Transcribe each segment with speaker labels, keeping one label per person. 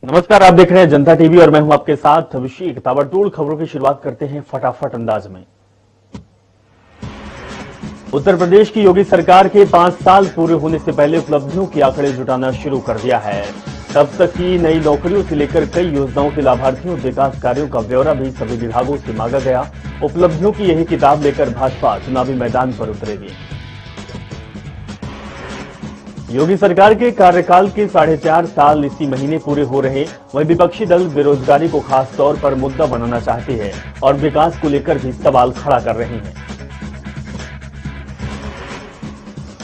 Speaker 1: नमस्कार, आप देख रहे हैं जनता टीवी और मैं हूं आपके साथ अभिषेक। ताबड़तोड़ खबरों की शुरुआत करते हैं फटाफट अंदाज में। उत्तर प्रदेश की योगी सरकार के 5 साल पूरे होने से पहले उपलब्धियों के आंकड़े जुटाना शुरू कर दिया है। तब तक की नई नौकरियों से लेकर कई योजनाओं के लाभार्थियों और विकास कार्यों का ब्यौरा भी सभी विभागों से मांगा गया। उपलब्धियों की यही किताब लेकर भाजपा चुनावी मैदान पर उतरेगी। योगी सरकार के कार्यकाल के 4.5 साल इसी महीने पूरे हो रहे। वहीं विपक्षी दल बेरोजगारी को खास तौर पर मुद्दा बनाना चाहते हैं और विकास को लेकर भी सवाल खड़ा कर रहे हैं।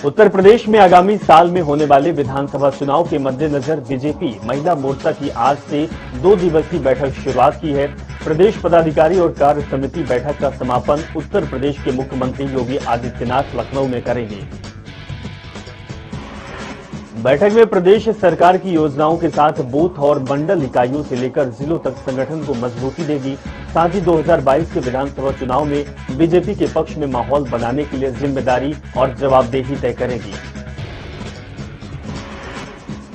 Speaker 1: उत्तर प्रदेश में आगामी साल में होने वाले विधानसभा चुनाव के मद्देनजर बीजेपी महिला मोर्चा की आज से 2 दिवसीय बैठक शुरुआत की है। प्रदेश पदाधिकारी और कार्य समिति बैठक का समापन उत्तर प्रदेश के मुख्यमंत्री योगी आदित्यनाथ लखनऊ में करेंगे। बैठक में प्रदेश सरकार की योजनाओं के साथ बूथ और मंडल इकाइयों से लेकर जिलों तक संगठन को मजबूती देगी। साथ ही 2022 के विधानसभा चुनाव में बीजेपी के पक्ष में माहौल बनाने के लिए जिम्मेदारी और जवाबदेही तय करेगी।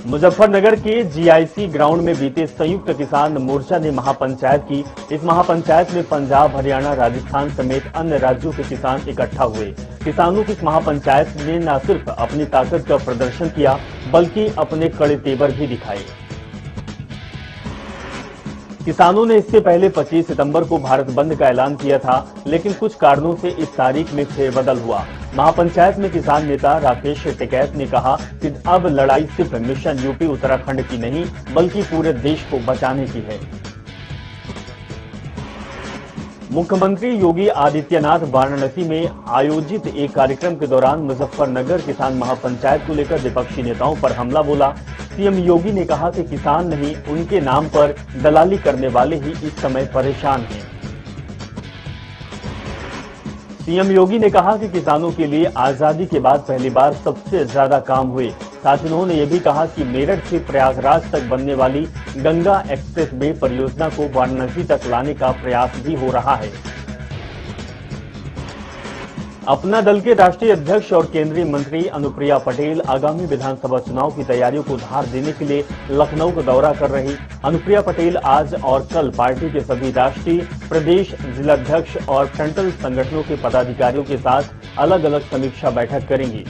Speaker 1: मुजफ्फरनगर के जीआईसी ग्राउंड में बीते संयुक्त किसान मोर्चा ने महापंचायत की। इस महापंचायत में पंजाब, हरियाणा, राजस्थान समेत अन्य राज्यों के किसान इकट्ठा हुए। किसानों की इस महापंचायत ने न सिर्फ अपनी ताकत का प्रदर्शन किया बल्कि अपने कड़े तेवर भी दिखाए। किसानों ने इससे पहले 25 सितंबर को भारत बंद का ऐलान किया था, लेकिन कुछ कारणों से इस तारीख में फेरबदल हुआ। महापंचायत में किसान नेता राकेश टिकैत ने कहा कि अब लड़ाई सिर्फ मिशन यूपी उत्तराखंड की नहीं बल्कि पूरे देश को बचाने की है। मुख्यमंत्री योगी आदित्यनाथ वाराणसी में आयोजित एक कार्यक्रम के दौरान मुजफ्फरनगर किसान महापंचायत को लेकर विपक्षी नेताओं पर हमला बोला। सीएम योगी ने कहा कि किसान नहीं, उनके नाम पर दलाली करने वाले ही इस समय परेशान हैं। सीएम योगी ने कहा कि किसानों के लिए आजादी के बाद पहली बार सबसे ज्यादा काम हुए। साथ ही उन्होंने ये भी कहा कि मेरठ से प्रयागराज तक बनने वाली गंगा एक्सप्रेस वे परियोजना को वाराणसी तक लाने का प्रयास भी हो रहा है। अपना दल के राष्ट्रीय अध्यक्ष और केंद्रीय मंत्री अनुप्रिया पटेल आगामी विधानसभा चुनाव की तैयारियों को धार देने के लिए लखनऊ का दौरा कर रही। अनुप्रिया पटेल आज और कल पार्टी के सभी राष्ट्रीय, प्रदेश, जिलाध्यक्ष और फ्रंटल संगठनों के पदाधिकारियों के साथ अलग अलग समीक्षा बैठक करेंगी।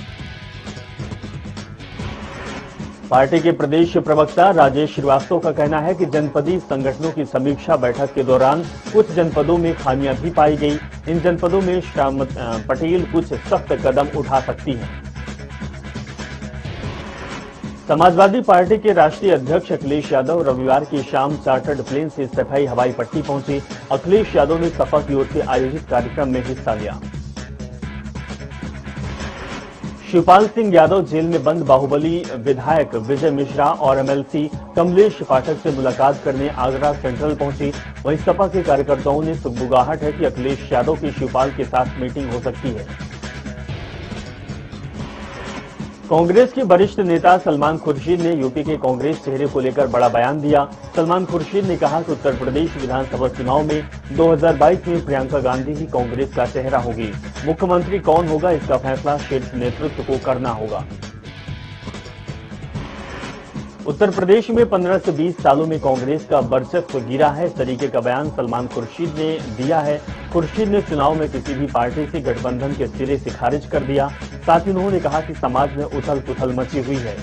Speaker 1: पार्टी के प्रदेश प्रवक्ता राजेश श्रीवास्तव का कहना है कि जनपदीय संगठनों की समीक्षा बैठक के दौरान कुछ जनपदों में खामियां भी पाई गई। इन जनपदों में पटेल कुछ सख्त कदम उठा सकती हैं। समाजवादी पार्टी के राष्ट्रीय अध्यक्ष अखिलेश यादव रविवार की शाम चार्टर्ड प्लेन से सफाई हवाई पट्टी पहुंचे। अखिलेश यादव ने सपा की ओर से आयोजित कार्यक्रम में हिस्सा लिया। शिवपाल सिंह यादव जेल में बंद बाहुबली विधायक विजय मिश्रा और एमएलसी कमलेश पाठक से मुलाकात करने आगरा सेंट्रल पहुंची। वहीं सपा के कार्यकर्ताओं ने सुगबुगाहट है कि अखिलेश यादव की शिवपाल के साथ मीटिंग हो सकती है। कांग्रेस के वरिष्ठ नेता सलमान खुर्शीद ने यूपी के कांग्रेस चेहरे को लेकर बड़ा बयान दिया। सलमान खुर्शीद ने कहा कि उत्तर प्रदेश विधानसभा चुनाव में 2022 में प्रियंका गांधी ही कांग्रेस का चेहरा होगी। मुख्यमंत्री कौन होगा इसका फैसला शीर्ष नेतृत्व को करना होगा। उत्तर प्रदेश में 15 से 20 सालों में कांग्रेस का वर्चस्व गिरा है, इस तरीके का बयान सलमान खुर्शीद ने दिया है। खुर्शीद ने चुनाव में किसी भी पार्टी से गठबंधन के सिरे से खारिज कर दिया। साथ ही उन्होंने कहा कि समाज में उथल पुथल मची हुई है।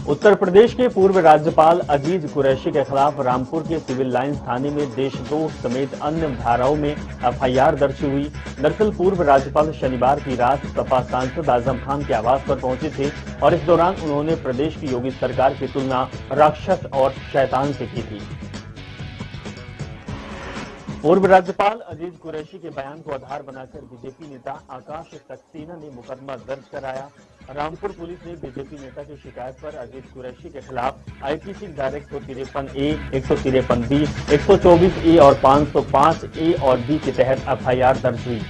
Speaker 1: उत्तर प्रदेश के पूर्व राज्यपाल अजीज कुरैशी के खिलाफ रामपुर के सिविल लाइंस थाने में देशद्रोह समेत अन्य धाराओं में एफआईआर दर्ज हुई। दरअसल पूर्व राज्यपाल शनिवार की रात सपा सांसद आजम खान के आवास पर पहुंचे थे और इस दौरान उन्होंने प्रदेश की योगी सरकार की तुलना राक्षस और शैतान से की थी। पूर्व राज्यपाल अजीज कुरैशी के बयान को आधार बनाकर बीजेपी नेता आकाश सक्सेना ने मुकदमा दर्ज कराया। रामपुर पुलिस ने बीजेपी नेता की शिकायत पर अजीज कुरैशी के खिलाफ आईपीसी धारा 153A, 153B, 124A और 505A और B के तहत एफआईआर दर्ज हुई।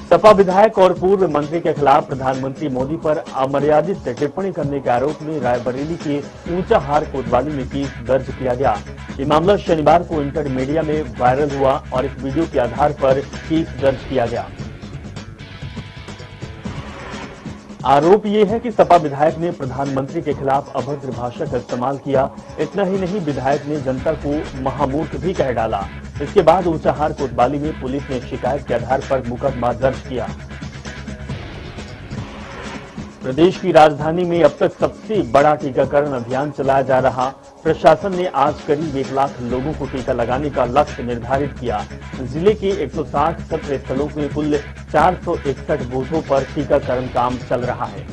Speaker 1: सपा विधायक और पूर्व मंत्री के खिलाफ प्रधानमंत्री मोदी पर अमर्यादित टिप्पणी करने के आरोप में रायबरेली के ऊंचाहार कोतवाली में केस दर्ज किया गया। ये मामला शनिवार को इंटर मीडिया में वायरल हुआ और इस वीडियो के आधार पर केस दर्ज किया गया। आरोप ये है कि सपा विधायक ने प्रधानमंत्री के खिलाफ अभद्र भाषा का इस्तेमाल किया। इतना ही नहीं, विधायक ने जनता को महामूर्ख भी कह डाला। इसके बाद ऊंचाहार कोतवाली में पुलिस ने शिकायत के आधार पर मुकदमा दर्ज किया। प्रदेश की राजधानी में अब तक सबसे बड़ा टीकाकरण अभियान चलाया जा रहा। प्रशासन ने आज करीब 1 लाख लोगों को टीका लगाने का लक्ष्य निर्धारित किया। जिले के 160 सत्र स्थलों के कुल 461 बूथों पर टीकाकरण काम चल रहा है।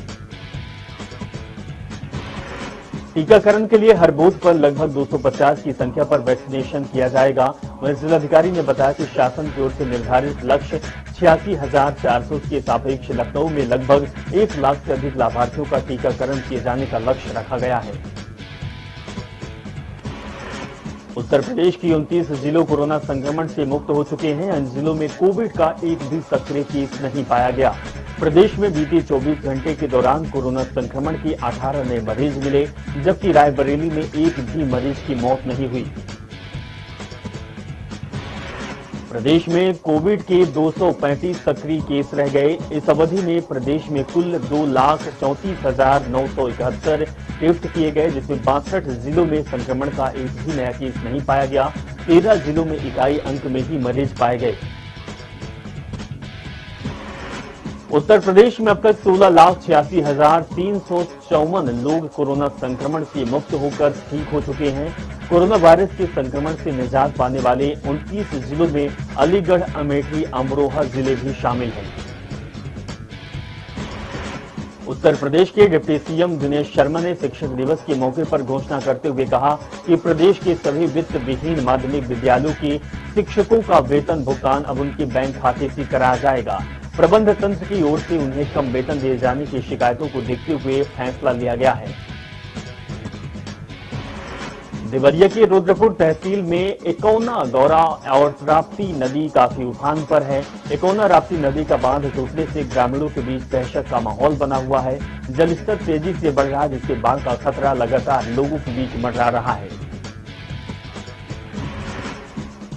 Speaker 1: टीकाकरण के लिए हर बूथ पर लगभग 250 की संख्या पर वैक्सीनेशन किया जाएगा। वहीं जिलाधिकारी ने बताया कि शासन की ओर से निर्धारित लक्ष्य 86,400 के सापेक्ष लखनऊ में लगभग 1 लाख से अधिक लाभार्थियों का टीकाकरण किए जाने का लक्ष्य रखा गया है। उत्तर प्रदेश की 29 जिलों कोरोना संक्रमण से मुक्त हो चुके हैं। इन जिलों में कोविड का एक भी सक्रिय केस नहीं पाया गया। प्रदेश में बीते 24 घंटे के दौरान कोरोना संक्रमण के 18 नए मरीज मिले, जबकि रायबरेली में एक भी मरीज की मौत नहीं हुई। प्रदेश में कोविड के 235 सक्रिय केस रह गए। इस अवधि में प्रदेश में कुल 2,34,971 टेस्ट किए गए, जिसमें 62 जिलों में संक्रमण का एक भी नया केस नहीं पाया गया। 13 जिलों में इकाई अंक में ही मरीज पाए गए। उत्तर प्रदेश में अब तक 16,86,354 लोग कोरोना संक्रमण से मुक्त होकर ठीक हो चुके हैं। कोरोना वायरस के संक्रमण से निजात पाने वाले 29 जिलों में अलीगढ़, अमेठी, अमरोहा जिले भी शामिल हैं। उत्तर प्रदेश के डिप्टी सीएम दिनेश शर्मा ने शिक्षक दिवस के मौके पर घोषणा करते हुए कहा कि प्रदेश के सभी वित्त विहीन माध्यमिक विद्यालयों के शिक्षकों का वेतन भुगतान अब उनके बैंक खाते से कराया जाएगा। प्रबंध तंत्र की ओर से उन्हें कम वेतन दिए जाने की शिकायतों को देखते हुए फैसला लिया गया है। देवरिया के रुद्रपुर तहसील में एकौना, गौरा और राप्ती नदी काफी उफान पर है। एकौना राप्ती नदी का बांध टूटने से ग्रामीणों के बीच दहशत का माहौल बना हुआ है। जलस्तर तेजी से बढ़ रहा है, जिससे बाढ़ का खतरा लगातार लोगों के बीच मंडरा रहा है।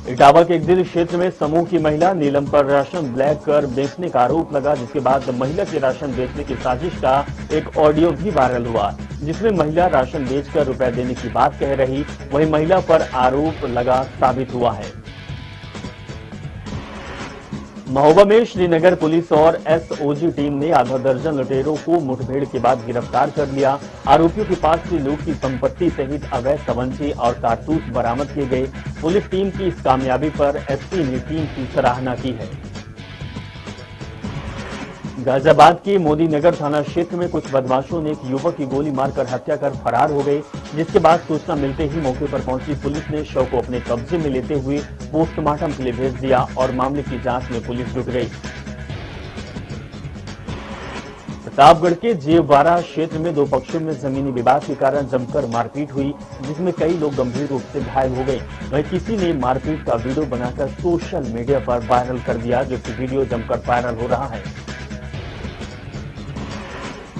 Speaker 1: इटावा के एक दिल क्षेत्र में समूह की महिला नीलम पर राशन ब्लैक कर बेचने का आरोप लगा, जिसके बाद महिला के राशन बेचने की साजिश का एक ऑडियो भी वायरल हुआ, जिसमें महिला राशन बेचकर रुपए देने की बात कह रही, वहीं महिला पर आरोप लगा साबित हुआ है। महोबा में श्रीनगर पुलिस और एसओजी टीम ने आधा दर्जन लुटेरों को मुठभेड़ के बाद गिरफ्तार कर लिया। आरोपियों के पास से लूट की संपत्ति सहित अवैध तमंचे और कारतूस बरामद किए गए। पुलिस टीम की इस कामयाबी पर एसपी ने टीम की सराहना की है। गाजियाबाद के मोदी नगर थाना क्षेत्र में कुछ बदमाशों ने एक युवक की गोली मारकर हत्या कर फरार हो गए, जिसके बाद सूचना मिलते ही मौके पर पहुंची पुलिस ने शव को अपने कब्जे में लेते हुए पोस्टमार्टम के लिए भेज दिया और मामले की जांच में पुलिस जुट गई। प्रतापगढ़ के जेवारा क्षेत्र में 2 पक्षों में जमीनी विवाद के कारण जमकर मारपीट हुई, जिसमें कई लोग गंभीर रूप से घायल हो गए। वहीं किसी ने मारपीट का वीडियो बनाकर सोशल मीडिया पर वायरल कर दिया, जबकि वीडियो जमकर वायरल हो रहा है।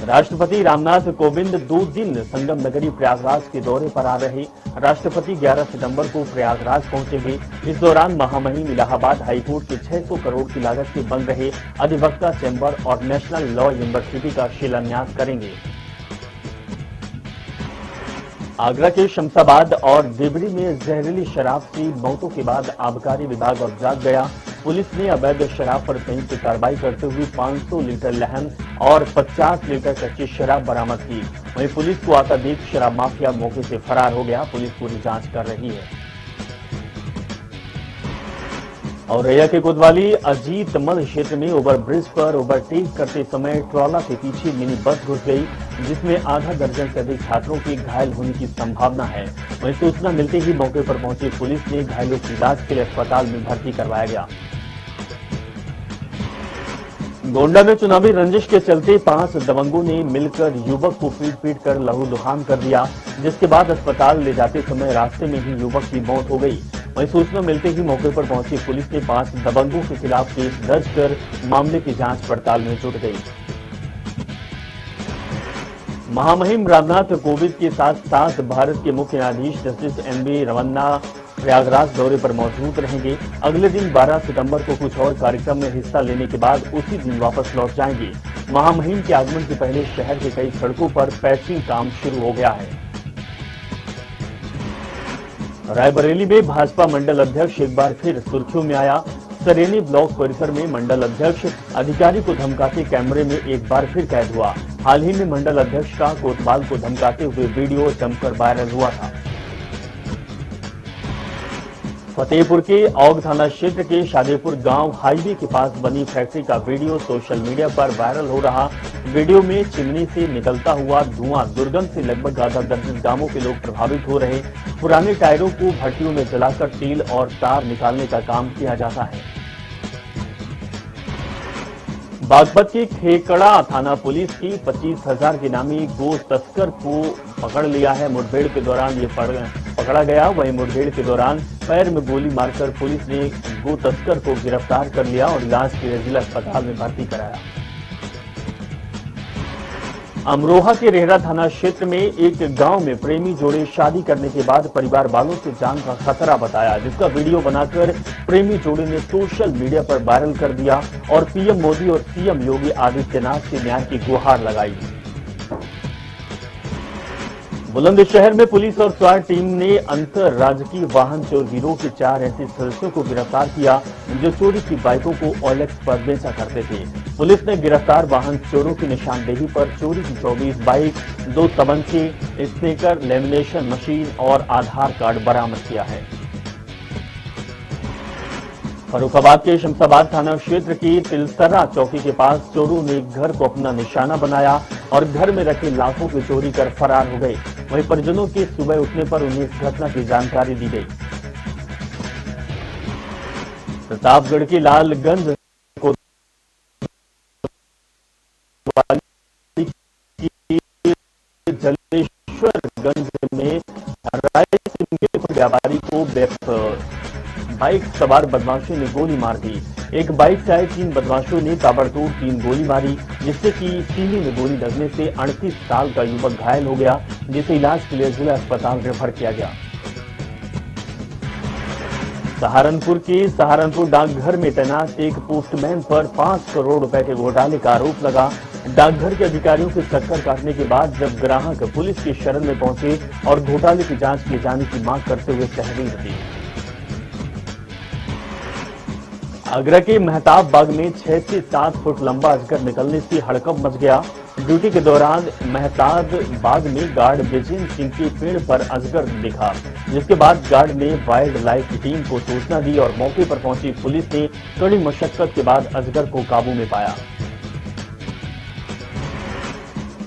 Speaker 1: राष्ट्रपति रामनाथ कोविंद 2 दिन संगम नगरी प्रयागराज के दौरे पर आ रहे। राष्ट्रपति 11 सितंबर को प्रयागराज पहुंचेंगे। इस दौरान महामहिम इलाहाबाद हाईकोर्ट के 600 करोड़ की लागत से बन रहे अधिवक्ता चैम्बर और नेशनल लॉ यूनिवर्सिटी का शिलान्यास करेंगे। आगरा के शमशाबाद और देवरी में जहरीली शराब से मौतों के बाद आबकारी विभाग अब जाग गया। पुलिस ने अवैध शराब पर संयुक्त कार्रवाई करते हुए 500 लीटर लहन और 50 लीटर कच्ची शराब बरामद की। वहीं पुलिस को आता देख शराब माफिया मौके से फरार हो गया। पुलिस पूरी जांच कर रही है। औरैया के कोतवाली अजीत मल क्षेत्र में ओवरब्रिज पर ओवरटेक करते समय ट्रॉला के पीछे मिनी बस घुस गई, जिसमें आधा दर्जन से अधिक छात्रों के घायल होने की संभावना है। वहीं सूचना मिलते ही मौके पर पहुंची पुलिस ने घायलों की इलाज के लिए अस्पताल में भर्ती करवाया गया। गोंडा में चुनावी रंजिश के चलते 5 दबंगों ने मिलकर युवक को पीट कर लहूलुहान कर दिया, जिसके बाद अस्पताल ले जाते समय रास्ते में ही युवक की मौत हो गई। वहीं सूचना मिलते ही मौके पर पहुंची पुलिस ने 5 दबंगों के खिलाफ केस दर्ज कर मामले की जांच पड़ताल में जुट गई। महामहिम रामनाथ कोविंद के साथ साथ भारत के मुख्य न्यायाधीश जस्टिस एनवी रमन्ना, प्रयागराज दौरे पर मौजूद रहेंगे। अगले दिन 12 सितंबर को कुछ और कार्यक्रम में हिस्सा लेने के बाद उसी दिन वापस लौट जाएंगे। महामहिम के आगमन से पहले शहर के कई सड़कों पर पैचिंग काम शुरू हो गया है। रायबरेली में भाजपा मंडल अध्यक्ष एक बार फिर सुर्खियों में आया। सरेनी ब्लॉक परिसर में मंडल अध्यक्ष अधिकारी को धमकाते कैमरे में एक बार फिर कैद हुआ। हाल ही में मंडल अध्यक्ष का कोतवाल को धमकाते हुए वीडियो जमकर वायरल हुआ था। फतेहपुर के औग थाना क्षेत्र के शादेपुर गांव हाईवे के पास बनी फैक्ट्री का वीडियो सोशल मीडिया पर वायरल हो रहा। वीडियो में चिमनी से निकलता हुआ धुआं दुर्गंध से लगभग आधा दर्जन गांवों के लोग प्रभावित हो रहे। पुराने टायरों को भट्टियों में जलाकर तेल और तार निकालने का काम किया जाता है। बागपत की खेकड़ा थाना पुलिस की 25,000 के नामी गो तस्कर को पकड़ लिया है। मुठभेड़ के दौरान ये पकड़ा गया। वहीं मुठभेड़ के दौरान पैर में गोली मारकर पुलिस ने गो तस्कर को गिरफ्तार कर लिया और इलाज के लिए जिला अस्पताल में भर्ती कराया। अमरोहा के रेहरा थाना क्षेत्र में एक गांव में प्रेमी जोड़े शादी करने के बाद परिवार वालों से जान का खतरा बताया, जिसका वीडियो बनाकर प्रेमी जोड़े ने सोशल मीडिया पर वायरल कर दिया और पीएम मोदी और सीएम योगी आदित्यनाथ से न्याय की गुहार लगाई। बुलंदशहर में पुलिस और स्वार टीम ने अंतरराजकीय वाहन चोर गिरोह के 4 ऐसे सदस्यों को गिरफ्तार किया जो चोरी की बाइकों को OLX पर बेचा करते थे। पुलिस ने गिरफ्तार वाहन चोरों की निशानदेही पर चोरी की 24 बाइक, 2 तमंचे, स्पीकर, लेमिनेशन मशीन और आधार कार्ड बरामद किया है। फर्रुखाबाद के शमशाबाद थाना क्षेत्र की तिलसरा चौकी के पास चोरों ने घर को अपना निशाना बनाया और घर में रखे लाखों की चोरी कर फरार हो गए। वहीं परिजनों के सुबह उठने पर उन्हें इस घटना की जानकारी दी गई। प्रतापगढ़ की लालगंज जलेश्वरगंज में राइस मिल व्यापारी को बाइक सवार बदमाशों ने गोली मार दी। एक बाइक से आए 3 बदमाशों ने ताबड़तोड़ 3 गोली मारी, जिससे कि सीने में गोली लगने से 38 साल का युवक घायल हो गया, जिसे इलाज के लिए जिला अस्पताल रेफर किया गया। सहारनपुर के सहारनपुर डाकघर में तैनात एक पोस्टमैन पर 5 करोड़ रुपए के घोटाले का आरोप लगा। डाकघर के अधिकारियों के चक्कर काटने के बाद जब ग्राहक पुलिस की शरण में पहुंचे और घोटाले की जांच किए जाने की मांग करते हुए तहरीर दी। आगरा के मेहताब बाग में 6 से 7 फुट लंबा अजगर निकलने से हड़कंप मच गया। ड्यूटी के दौरान मेहताब बाग में गार्ड विजेंद्र सिंह के पेड़ पर अजगर दिखा, जिसके बाद गार्ड ने वाइल्ड लाइफ की टीम को सूचना दी और मौके पर पहुंची पुलिस ने कड़ी मशक्कत के बाद अजगर को काबू में पाया।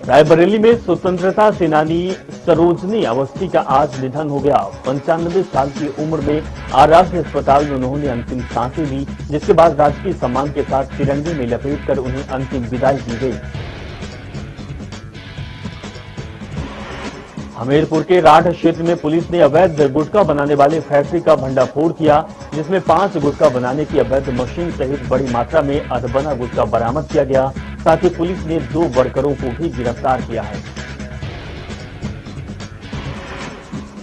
Speaker 1: रायबरेली में स्वतंत्रता सेनानी सरोजनी अवस्थी का आज निधन हो गया। 95 साल की उम्र में आराध्य अस्पताल में उन्होंने अंतिम सांसें ली, जिसके बाद राजकीय सम्मान के साथ तिरंगे में लपेटकर उन्हें अंतिम विदाई दी गई। हमीरपुर के राठ क्षेत्र में पुलिस ने अवैध गुटखा बनाने वाले फैक्ट्री का भंडाफोड़ किया, जिसमें 5 गुटखा बनाने की अवैध मशीन सहित बड़ी मात्रा में अधबना गुटखा बरामद किया गया। साथ ही पुलिस ने 2 वर्करों को भी गिरफ्तार किया है।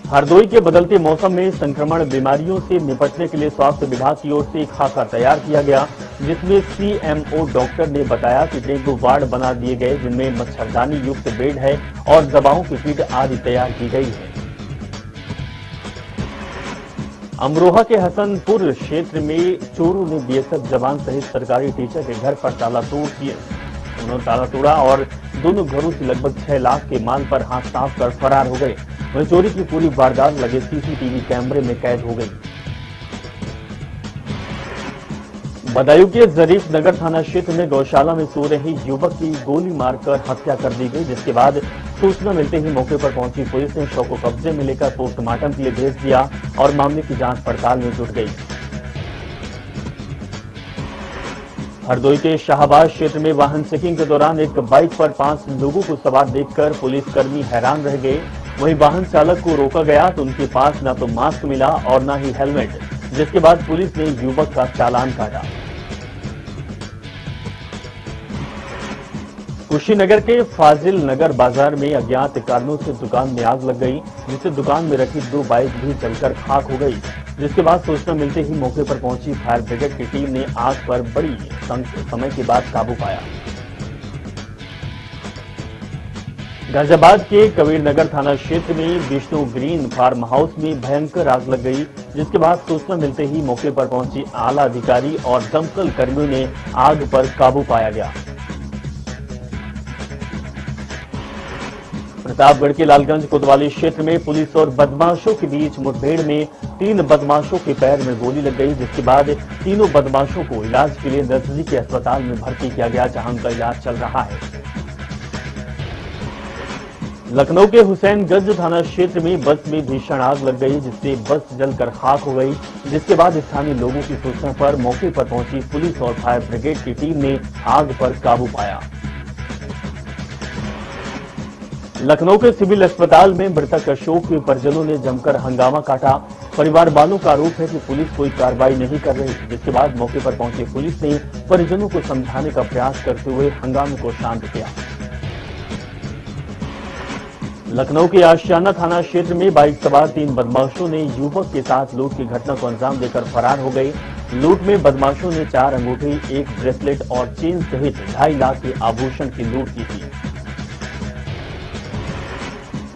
Speaker 1: हरदोई के बदलते मौसम में संक्रमण बीमारियों से निपटने के लिए स्वास्थ्य विभाग की ओर से एक खाका तैयार किया गया, जिसमें सीएमओ डॉक्टर ने बताया कि डेंगू वार्ड बना दिए गए, जिनमें मच्छरदानी युक्त बेड है और दवाओं की किट आदि तैयार की गई है। अमरोहा के हसनपुर क्षेत्र में चोरों ने बीएसएफ जवान सहित सरकारी टीचर के घर पर ताला तोड़ा और दोनों घरों से लगभग 6 लाख के माल पर हाथ साफ कर फरार हो गए। वहीं चोरी की पूरी वारदात लगे सीसीटीवी कैमरे में कैद हो गई। बदायूं के जरीफ नगर थाना क्षेत्र में गौशाला में सो रही युवक की गोली मारकर हत्या कर दी गई, जिसके बाद सूचना मिलते ही मौके पर पहुंची पुलिस ने शव को कब्जे में लेकर पोस्टमार्टम के लिए भेज दिया और मामले की जांच पड़ताल में जुट गई। हरदोई के शाहबाज क्षेत्र में वाहन चेकिंग के दौरान एक बाइक पर 5 लोगों को सवार देखकर पुलिसकर्मी हैरान रह गए। वहीं वाहन चालक को रोका गया तो उनके पास न तो मास्क मिला और न ही हेलमेट, जिसके बाद पुलिस ने युवक का चालान काटा। कुशीनगर के फाजिल नगर बाजार में अज्ञात कारणों से दुकान में आग लग गई, जिससे दुकान में रखी 2 बाइक भी जलकर खाक हो गई। जिसके बाद सूचना मिलते ही मौके पर पहुंची फायर ब्रिगेड की टीम ने आग पर बड़ी समय के बाद काबू पाया। गाजियाबाद के कबीरनगर थाना क्षेत्र में विष्णु ग्रीन फार्म हाउस में भयंकर आग लग गई, जिसके बाद सूचना मिलते ही मौके पर पहुंची आला अधिकारी और दमकल कर्मियों ने आग पर काबू पाया गया। प्रतापगढ़ के लालगंज कोतवाली क्षेत्र में पुलिस और बदमाशों के बीच मुठभेड़ में 3 बदमाशों के पैर में गोली लग गई, जिसके बाद तीनों बदमाशों को इलाज के लिए नजदीकी अस्पताल में भर्ती किया गया, जहां उनका इलाज चल रहा है। लखनऊ के हुसैनगंज थाना क्षेत्र में बस में भीषण आग लग गई, जिससे बस जलकर खाक हो गई। जिसके बाद स्थानीय लोगों की सूचना पर मौके पर पहुंची पुलिस और फायर ब्रिगेड की टीम ने आग पर काबू पाया। लखनऊ के सिविल अस्पताल में मृतक अशोक के परिजनों ने जमकर हंगामा काटा। परिवार वालों का आरोप है कि पुलिस कोई कार्रवाई नहीं कर रही, जिसके बाद मौके पर पहुंची पुलिस ने परिजनों को समझाने का प्रयास करते हुए हंगामे को शांत किया। लखनऊ के आशियाना थाना क्षेत्र में बाइक सवार 3 बदमाशों ने युवक के साथ लूट की घटना को अंजाम देकर फरार हो गए। लूट में बदमाशों ने 4 अंगूठी, 1 ब्रेसलेट और चेन सहित 2.5 लाख के आभूषण की लूट की थी।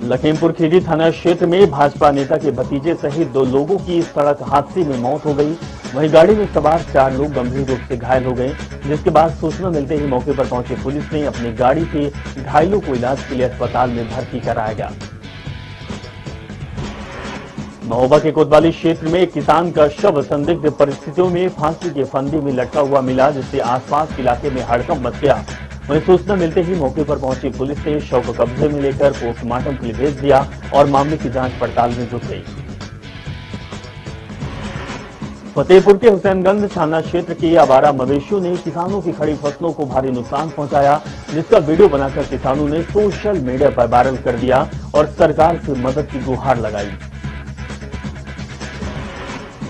Speaker 1: लखीमपुर खीरी थाना क्षेत्र में भाजपा नेता के भतीजे सहित 2 लोगों की सड़क हादसे में मौत हो गई। वहीं गाड़ी में सवार 4 लोग गंभीर रूप से घायल हो गए, जिसके बाद सूचना मिलते ही मौके पर पहुंची पुलिस ने अपनी गाड़ी से घायलों को इलाज के लिए अस्पताल में भर्ती कराया गया। महोबा के कोतवाली क्षेत्र में एक किसान का शव संदिग्ध परिस्थितियों में फांसी के फंदे में लटका हुआ मिला, जिससे आसपास के इलाके में हड़कंप मच गया। वहीं सूचना मिलते ही मौके पर पहुंची पुलिस ने शव को कब्जे में लेकर पोस्टमार्टम के लिए भेज दिया और मामले की जांच पड़ताल में जुट गई। फतेहपुर के हुसैनगंज थाना क्षेत्र के आवारा मवेशियों ने किसानों की खड़ी फसलों को भारी नुकसान पहुंचाया, जिसका वीडियो बनाकर किसानों ने सोशल मीडिया पर वायरल कर दिया और सरकार से मदद की गुहार लगाई।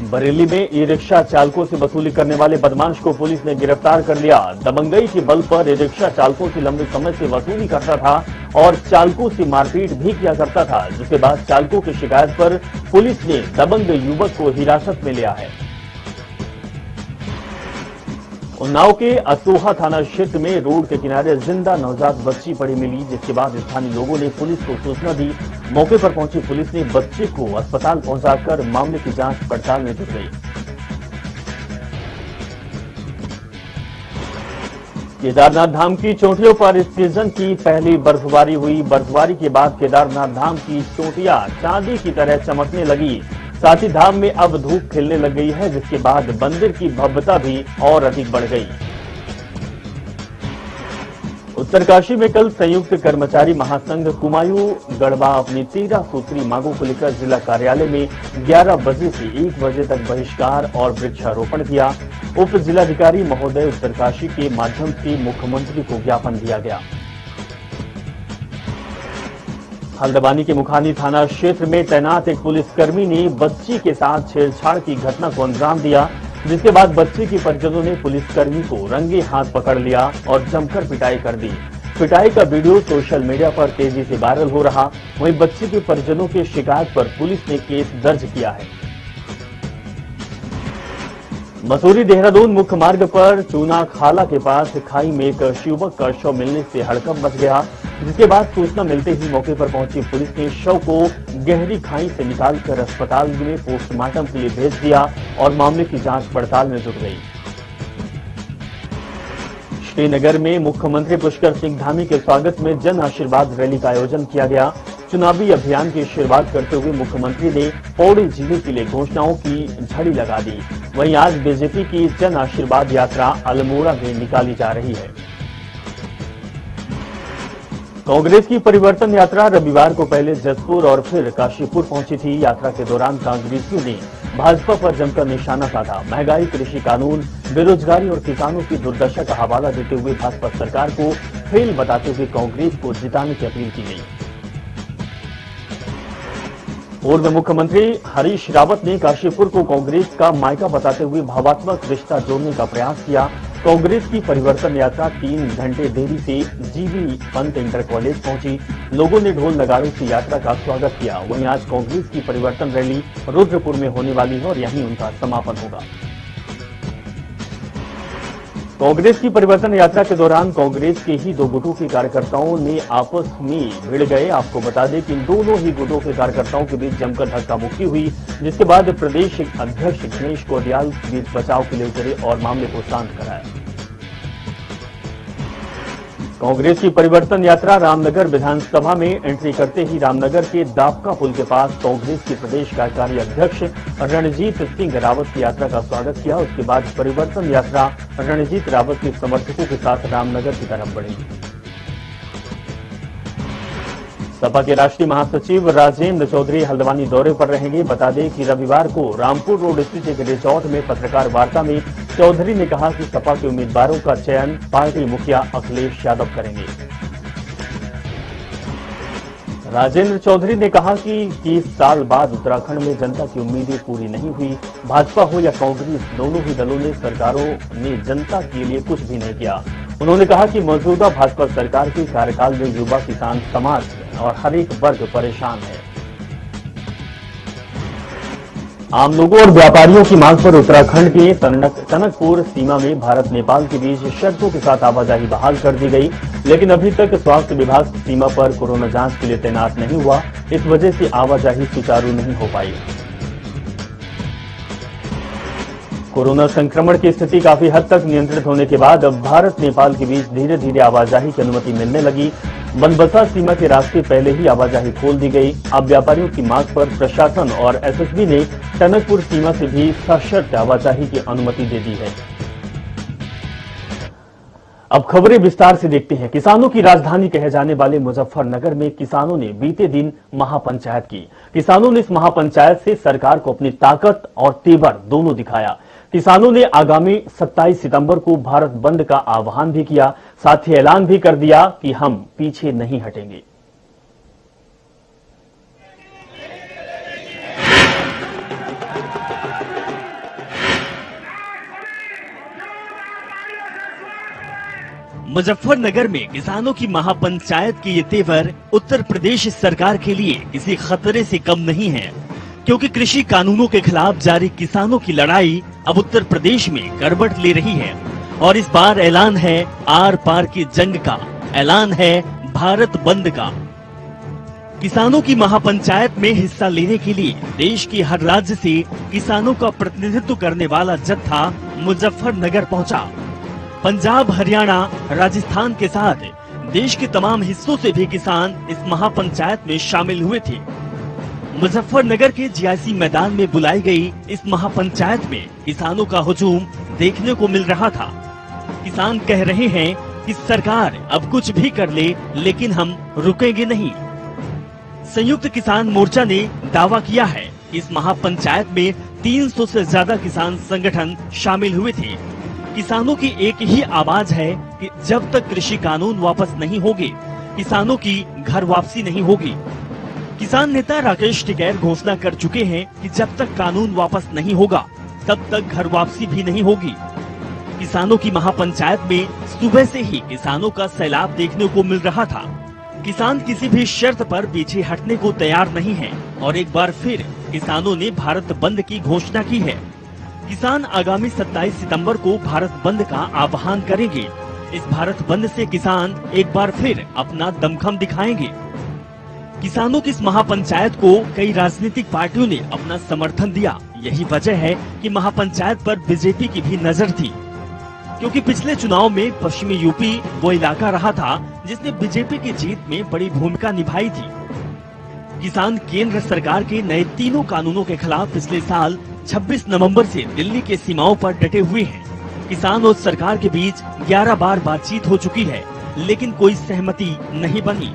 Speaker 1: बरेली में ई रिक्शा चालकों से वसूली करने वाले बदमाश को पुलिस ने गिरफ्तार कर लिया। दबंगई के बल पर ई रिक्शा चालकों से लंबे समय से वसूली करता था और चालकों से मारपीट भी किया करता था, जिसके बाद चालकों की शिकायत पर पुलिस ने दबंग युवक को हिरासत में लिया है। उन्नाव के असोहा थाना क्षेत्र में रोड के किनारे जिंदा नवजात बच्ची पड़ी मिली, जिसके बाद स्थानीय लोगों ने पुलिस को सूचना दी। मौके पर पहुंची पुलिस ने बच्चे को अस्पताल पहुंचाकर मामले की जांच पड़ताल में जुट गई। केदारनाथ धाम की चोटियों पर इस सीजन की पहली बर्फबारी हुई। बर्फबारी के बाद केदारनाथ धाम की चोटियां चांदी की तरह चमकने लगी। साथ ही धाम में अब धूप खिलने लग गई है, जिसके बाद मंदिर की भव्यता भी और अधिक बढ़ गई। उत्तरकाशी में कल संयुक्त कर्मचारी महासंघ कुमायूं गढ़वा अपनी 13 सूत्री मांगों को लेकर जिला कार्यालय में 11 बजे से 1 बजे तक बहिष्कार और वृक्षारोपण किया। उप जिलाधिकारी महोदय उत्तरकाशी के माध्यम से मुख्यमंत्री को ज्ञापन दिया गया। हल्द्वानी के मुखानी थाना क्षेत्र में तैनात एक पुलिसकर्मी ने बच्ची के साथ छेड़छाड़ की घटना को अंजाम दिया, जिसके बाद बच्चे के परिजनों ने पुलिसकर्मी को रंगे हाथ पकड़ लिया और जमकर पिटाई कर दी। पिटाई का वीडियो सोशल मीडिया पर तेजी से वायरल हो रहा। वहीं बच्चे के परिजनों की शिकायत पर पुलिस ने केस दर्ज किया है। मसूरी देहरादून मुख्य मार्ग पर चूना खाला के पास खाई में एक युवक का शव मिलने से हड़कंप मच गया, जिसके बाद सूचना मिलते ही मौके पर पहुंची पुलिस ने शव को गहरी खाई से निकालकर अस्पताल में पोस्टमार्टम के लिए भेज दिया और मामले की जांच पड़ताल में जुट गई। श्रीनगर में मुख्यमंत्री पुष्कर सिंह धामी के स्वागत में जन आशीर्वाद रैली का आयोजन किया गया। चुनावी अभियान की शुरुआत करते हुए मुख्यमंत्री ने पौड़ी जिले के लिए घोषणाओं की झड़ी लगा दी। वहीं आज बीजेपी की जन आशीर्वाद यात्रा अल्मोड़ा में निकाली जा रही है। कांग्रेस की परिवर्तन यात्रा रविवार को पहले जसपुर और फिर काशीपुर पहुंची थी। यात्रा के दौरान कांग्रेसियों ने भाजपा पर जमकर निशाना साधा। महंगाई, कृषि कानून, बेरोजगारी और किसानों की दुर्दशा का हवाला देते हुए भाजपा सरकार को फेल बताते हुए कांग्रेस को जिताने की अपील की गई। पूर्व मुख्यमंत्री हरीश रावत ने काशीपुर को कांग्रेस का मायका बताते हुए भावात्मक रिश्ता जोड़ने का प्रयास किया। कांग्रेस की परिवर्तन यात्रा 3 घंटे देरी से जीबी पंत इंटर कॉलेज पहुंची। लोगों ने ढोल नगाड़ों से यात्रा का स्वागत किया। वहीं आज कांग्रेस की परिवर्तन रैली रुद्रपुर में होने वाली है और यहीं उनका समापन होगा। कांग्रेस की परिवर्तन यात्रा के दौरान कांग्रेस के ही दो गुटों के कार्यकर्ताओं ने आपस में भिड़ गए। आपको बता दें कि दोनों ही गुटों के कार्यकर्ताओं के बीच जमकर धक्का मुक्की हुई, जिसके बाद प्रदेश अध्यक्ष गणेश कोडियाल बीच बचाव के लिए उतरे और मामले को शांत कराया। कांग्रेस की परिवर्तन यात्रा रामनगर विधानसभा में एंट्री करते ही रामनगर के दापका पुल के पास कांग्रेस के प्रदेश कार्यकारी अध्यक्ष रणजीत सिंह रावत की यात्रा का स्वागत किया। उसके बाद परिवर्तन यात्रा रणजीत रावत के समर्थकों के साथ रामनगर की तरफ बढ़ी। सपा के राष्ट्रीय महासचिव राजेंद्र चौधरी हल्द्वानी दौरे पर रहेंगे। बता दें कि रविवार को रामपुर रोड स्थित एक रिजॉर्ट में पत्रकार वार्ता में चौधरी ने कहा कि सपा के उम्मीदवारों का चयन पार्टी मुखिया अखिलेश यादव करेंगे। राजेंद्र चौधरी ने कहा कि 30 साल बाद उत्तराखंड में जनता की उम्मीदें पूरी नहीं हुई। भाजपा हो या कांग्रेस, दोनों ही दलों ने सरकारों ने जनता के लिए कुछ भी नहीं किया। उन्होंने कहा कि मौजूदा भाजपा सरकार के कार्यकाल में युवा, किसान, समाज और हर एक वर्ग परेशान है। आम लोगों और व्यापारियों की मांग पर उत्तराखंड के टनकपुर सीमा में भारत नेपाल के बीच शर्तों के साथ आवाजाही बहाल कर दी गई, लेकिन अभी तक स्वास्थ्य विभाग सीमा पर कोरोना जांच के लिए तैनात नहीं हुआ। इस वजह से आवाजाही सुचारू नहीं हो पाई। कोरोना संक्रमण की स्थिति काफी हद तक नियंत्रित होने के बाद अब भारत नेपाल के बीच धीरे धीरे आवाजाही की अनुमति मिलने लगी। बनबसा सीमा के रास्ते पहले ही आवाजाही खोल दी गई। अब व्यापारियों की मांग पर प्रशासन और एसएसबी ने टनकपुर सीमा से भी सशर्त आवाजाही की अनुमति दे दी है। अब खबरें विस्तार से देखते हैं। किसानों की राजधानी कहे जाने वाले मुजफ्फरनगर में किसानों ने बीते दिन महापंचायत की। किसानों ने इस महापंचायत से सरकार को अपनी ताकत और तेवर दोनों दिखाया। किसानों ने आगामी 27 सितंबर को भारत बंद का आह्वान भी किया, साथ ही ऐलान भी कर दिया कि हम पीछे नहीं हटेंगे।
Speaker 2: मुजफ्फरनगर में किसानों की महापंचायत के ये तेवर उत्तर प्रदेश सरकार के लिए किसी खतरे से कम नहीं है, क्योंकि कृषि कानूनों के खिलाफ जारी किसानों की लड़ाई अब उत्तर प्रदेश में करवट ले रही है। और इस बार ऐलान है आर पार की जंग का, ऐलान है भारत बंद का। किसानों की महापंचायत में हिस्सा लेने के लिए देश के हर राज्य से किसानों का प्रतिनिधित्व करने वाला जत्था मुजफ्फरनगर पहुंचा। पंजाब, हरियाणा, राजस्थान के साथ देश के तमाम हिस्सों से भी किसान इस महापंचायत में शामिल हुए थे। मुजफ्फरनगर के जियासी मैदान में बुलाई गई इस महापंचायत में किसानों का हुजूम देखने को मिल रहा था। किसान कह रहे हैं कि सरकार अब कुछ भी कर ले, लेकिन हम रुकेंगे नहीं। संयुक्त किसान मोर्चा ने दावा किया है कि इस महापंचायत में 300 से ज्यादा किसान संगठन शामिल हुए थे। किसानों की एक ही आवाज है कि जब तक कृषि कानून वापस नहीं होंगे, किसानों की घर वापसी नहीं होगी। किसान नेता राकेश टिकैत घोषणा कर चुके हैं कि जब तक कानून वापस नहीं होगा, तब तक घर वापसी भी नहीं होगी। किसानों की महापंचायत में सुबह से ही किसानों का सैलाब देखने को मिल रहा था। किसान किसी भी शर्त पर पीछे हटने को तैयार नहीं है और एक बार फिर किसानों ने भारत बंद की घोषणा की है। किसान आगामी 27 सितंबर को भारत बंद का आह्वान करेंगे। इस भारत बंद से किसान एक बार फिर अपना दमखम दिखाएंगे। किसानों की इस महापंचायत को कई राजनीतिक पार्टियों ने अपना समर्थन दिया। यही वजह है कि महापंचायत पर बीजेपी की भी नजर थी, क्योंकि पिछले चुनाव में पश्चिमी यूपी वो इलाका रहा था जिसने बीजेपी की जीत में बड़ी भूमिका निभाई थी। किसान केंद्र सरकार के नए तीनों कानूनों के खिलाफ पिछले साल 26 नवंबर से दिल्ली के सीमाओं पर डटे हुए हैं। किसान और सरकार के बीच 11 बार बातचीत हो चुकी है, लेकिन कोई सहमति नहीं बनी।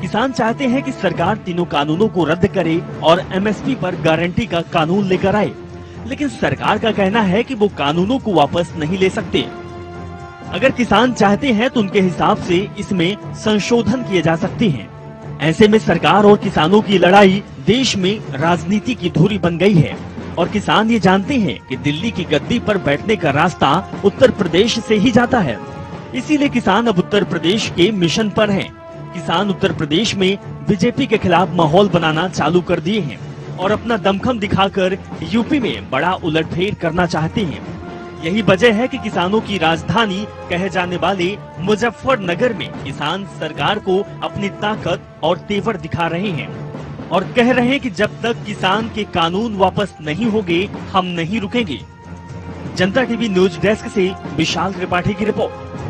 Speaker 2: किसान चाहते हैं कि सरकार तीनों कानूनों को रद्द करे और एमएसपी पर गारंटी का कानून लेकर आए, लेकिन सरकार का कहना है कि वो कानूनों को वापस नहीं ले सकते। अगर किसान चाहते हैं तो उनके हिसाब से इसमें संशोधन किए जा सकते हैं। ऐसे में सरकार और किसानों की लड़ाई देश में राजनीति की धुरी बन गई है। और किसान ये जानते हैं कि दिल्ली की गद्दी पर बैठने का रास्ता उत्तर प्रदेश से ही जाता है। इसीलिए किसान अब उत्तर प्रदेश के मिशन पर हैं। किसान उत्तर प्रदेश में बीजेपी के खिलाफ माहौल बनाना चालू कर दिए हैं और अपना दमखम दिखाकर यूपी में बड़ा उलटफेर करना चाहते हैं। यही वजह है कि किसानों की राजधानी कहे जाने वाले मुजफ्फरनगर में किसान सरकार को अपनी ताकत और तेवर दिखा रहे हैं और कह रहे हैं कि जब तक किसान के कानून वापस नहीं होंगे हम नहीं रुकेंगे। जनता टीवी न्यूज डेस्क से विशाल त्रिपाठी की रिपोर्ट।